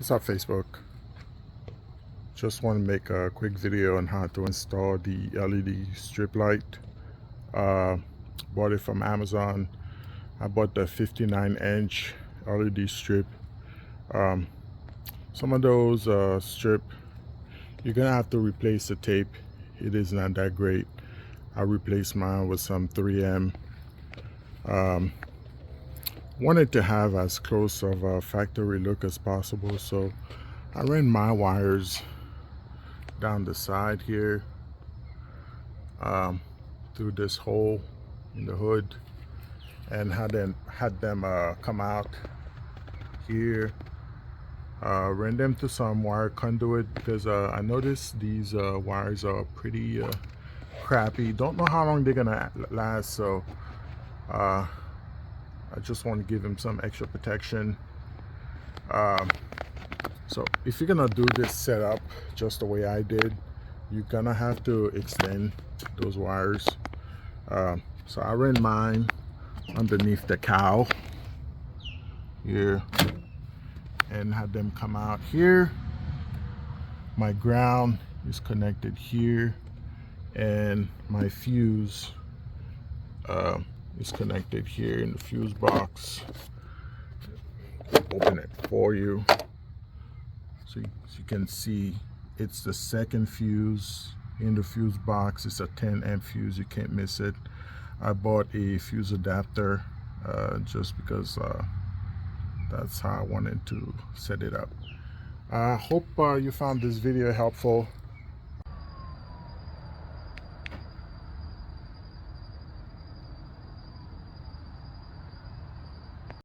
What's up, Facebook? Just want to make a quick video on how to install the LED strip light. uh, Bought it from Amazon. I bought the 59-inch LED strip. um, some of those strip, you're gonna have to replace the tape. It is not that great. I replaced mine with some 3M. Wanted to have as close of a factory look as possible, so I ran my wires down the side here, through this hole in the hood, and had them come out here. Ran them to some wire conduit because I noticed these wires are pretty crappy. Don't know how long they're gonna last, so I just want to give them some extra protection. So if you're gonna do this setup just the way I did, you're gonna have to extend those wires. So I ran mine underneath the cowl here and had them come out here. My ground is connected here, and my fuse is connected here in the fuse box. Open it for you so you can see it's the second fuse in the fuse box. It's a 10 amp fuse, you can't miss it. I bought a fuse adapter just because that's how I wanted to set it up. I hope you found this video helpful.